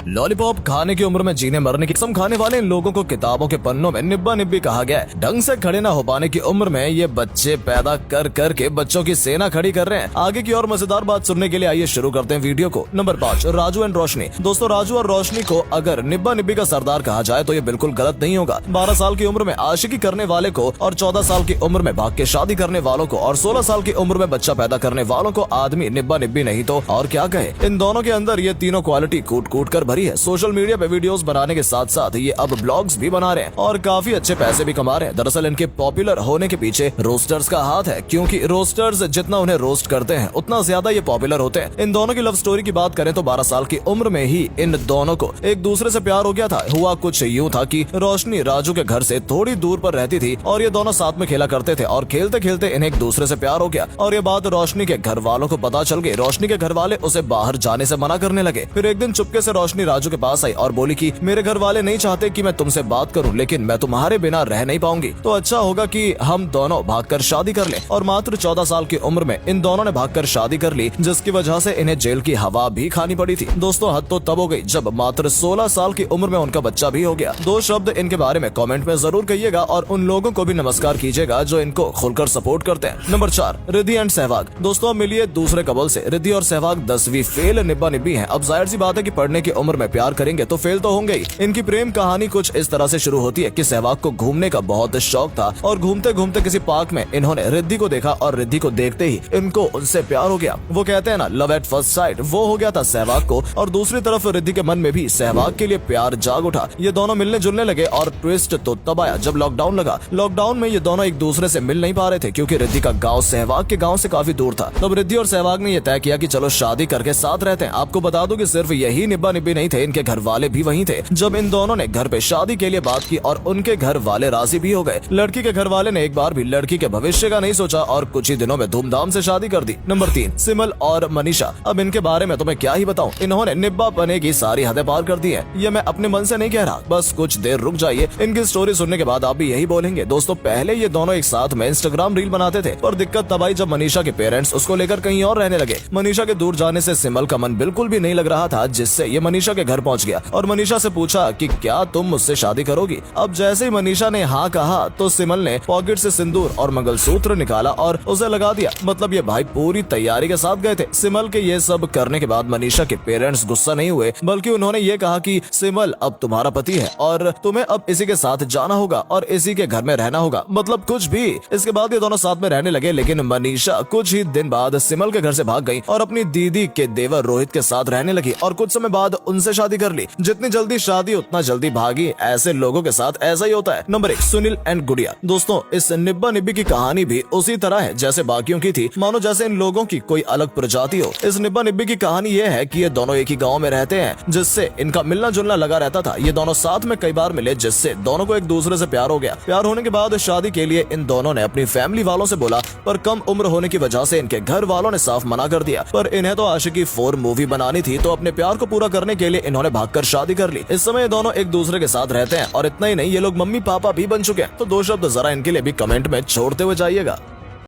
Lollipop खाने की उम्र में जीने मरने की कसम खाने वाले इन लोगों को किताबों के पन्नों में निब्बा निब्बी कहा गया है। ढंग से खड़े न हो पाने की उम्र में ये बच्चे पैदा कर कर के बच्चों की सेना खड़ी कर रहे हैं। आगे की और मजेदार बात सुनने के लिए आइए शुरू करते हैं वीडियो को। नंबर 5, राजू एंड रोशनी। दोस्तों, राजू और रोशनी को अगर निब्बा निब्बी का सरदार कहा जाए तो ये बिल्कुल गलत नहीं होगा। 12 साल की उम्र में आशिकी करने वाले को और 14 साल की उम्र में भाग के शादी करने वालों को और 16 साल की उम्र में बच्चा पैदा करने वालों को आदमी निब्बा निब्बी नहीं तो और क्या कहे। इन दोनों के अंदर ये तीनों क्वालिटी कूट कूट कर भरी है। सोशल मीडिया पे वीडियोस बनाने के साथ साथ ये अब ब्लॉग्स भी बना रहे हैं और काफी अच्छे पैसे भी कमा रहे हैं। दरअसल इनके पॉपुलर होने के पीछे रोस्टर्स का हाथ है, क्योंकि रोस्टर्स जितना उन्हें रोस्ट करते हैं उतना ज्यादा ये पॉपुलर होते हैं। इन दोनों की लव स्टोरी की बात करें तो 12 साल की उम्र में ही इन दोनों को एक दूसरे से प्यार हो गया था। हुआ कुछ यूँ था कि रोशनी राजू के घर से थोड़ी दूर पर रहती थी और ये दोनों साथ में खेला करते थे और खेलते खेलते इन्हें एक दूसरे से प्यार हो गया और ये बात रोशनी के घर वालों को पता चल गई। रोशनी के घर वाले उसे बाहर जाने से मना करने लगे। फिर एक दिन चुपके से रोशनी राजू के पास आई और बोली कि मेरे घर वाले नहीं चाहते कि मैं तुमसे बात करूं, लेकिन मैं तुम्हारे बिना रह नहीं पाऊंगी, तो अच्छा होगा कि हम दोनों भागकर शादी कर लें। और मात्र 14 साल की उम्र में इन दोनों ने भागकर शादी कर ली, जिसकी वजह से इन्हें जेल की हवा भी खानी पड़ी थी। दोस्तों, हद तो तब हो गई जब मात्र 16 साल की उम्र में उनका बच्चा भी हो गया। 2 शब्द इनके बारे में कमेंट में जरूर कहिएगा और उन लोगों को भी नमस्कार कीजिएगा जो इनको खुलकर सपोर्ट करते हैं। Number 4, Riddhi and Sehwag. दोस्तों, मिलिए दूसरे कबल से। रिद्धि और सहवाग 10वीं फेल निब्बा निब्बी हैं। अब जाहिर सी बात है कि पढ़ने की उम्र में प्यार करेंगे तो फेल तो होंगे ही। इनकी प्रेम कहानी कुछ इस तरह से शुरू होती है कि सहवाग को घूमने का बहुत शौक था और घूमते घूमते किसी पार्क में इन्होंने रिद्धि को देखा और रिद्धि को देखते ही इनको उनसे प्यार हो गया। वो कहते हैं ना, लव एट फर्स्ट साइट, वो हो गया था सहवाग को। और दूसरी तरफ रिद्धि के मन में भी सहवाग के लिए प्यार जाग उठा। ये दोनों मिलने जुलने लगे और ट्विस्ट तो तब आया जब लॉकडाउन लगा। लॉकडाउन में ये दोनों एक दूसरे से मिल नहीं पा रहे थे क्योंकि रिद्धि का गाँव सहवाग के गाँव से काफी दूर था। तब रिद्धि और सहवाग ने यह तय किया कि चलो शादी करके साथ रहते हैं। आपको बता दूं कि सिर्फ यही निब्बा निब्बी नहीं थे, इनके घर वाले भी वहीं थे। जब इन दोनों ने घर पे शादी के लिए बात की और उनके घर वाले राजी भी हो गए। लड़की के घर वाले ने एक बार भी लड़की के भविष्य का नहीं सोचा और कुछ ही दिनों में धूमधाम से शादी कर दी। नंबर 3, सिमल और मनीषा। अब इनके बारे में तो मैं क्या ही बताऊं, इन्होंने निब्बा पने की सारी हदें पार कर दी है। ये मैं अपने मन से नहीं कह रहा, बस कुछ देर रुक जाइए, इनकी स्टोरी सुनने के बाद आप भी यही बोलेंगे। दोस्तों, पहले ये दोनों एक साथ में इंस्टाग्राम रील बनाते थे, पर दिक्कत तब आई जब मनीषा के पेरेंट्स उसको लेकर कहीं और रहने लगे। मनीषा के दूर जाने से सिमल का मन बिल्कुल भी नहीं लग रहा था, जिससे ये मनीषा के घर पहुंच गया और मनीषा से पूछा कि क्या तुम मुझसे शादी करोगी। अब जैसे ही मनीषा ने हाँ कहा तो सिमल ने पॉकेट से सिंदूर और मंगलसूत्र निकाला और उसे लगा दिया। मतलब ये भाई पूरी तैयारी के साथ गए थे। सिमल के ये सब करने के बाद मनीषा के पेरेंट्स गुस्सा नहीं हुए, बल्कि उन्होंने ये कहा कि सिमल अब तुम्हारा पति है और तुम्हें अब इसी के साथ जाना होगा और इसी के घर में रहना होगा, मतलब कुछ भी। इसके बाद ये दोनों साथ में रहने लगे, लेकिन मनीषा कुछ ही दिन बाद सिमल के घर से भाग गई और अपनी दीदी के देवर रोहित के साथ रहने लगी और कुछ समय बाद उनसे शादी कर ली। जितनी जल्दी शादी उतना जल्दी भागी, ऐसे लोगों के साथ ऐसा ही होता है। नंबर 1, सुनील एंड गुड़िया। दोस्तों, इस निब्बा निब्बी की कहानी भी उसी तरह है जैसे बाकियों की थी, मानो जैसे इन लोगों की कोई अलग प्रजाति हो। इस निब्बा निब्बी की कहानी ये है कि ये दोनों एक ही गांव में रहते हैं, जिससे इनका मिलना जुलना लगा रहता था। ये दोनों साथ में कई बार मिले, जिससे दोनों को एक दूसरे से प्यार हो गया। प्यार होने के बाद शादी के लिए इन दोनों ने अपनी फैमिली वालों से बोला, पर कम उम्र होने की वजह से इनके घर वालों ने साफ मना कर दिया। पर इन्हें तो आशिकी 4 मूवी बनानी थी, तो अपने प्यार को पूरा करने के लिए इन्होंने भागकर शादी कर ली। इस समय ये दोनों एक दूसरे के साथ रहते हैं और इतना ही नहीं, ये लोग मम्मी पापा भी बन चुके हैं। तो 2 शब्द जरा इनके लिए भी कमेंट में छोड़ते हुए जाइएगा।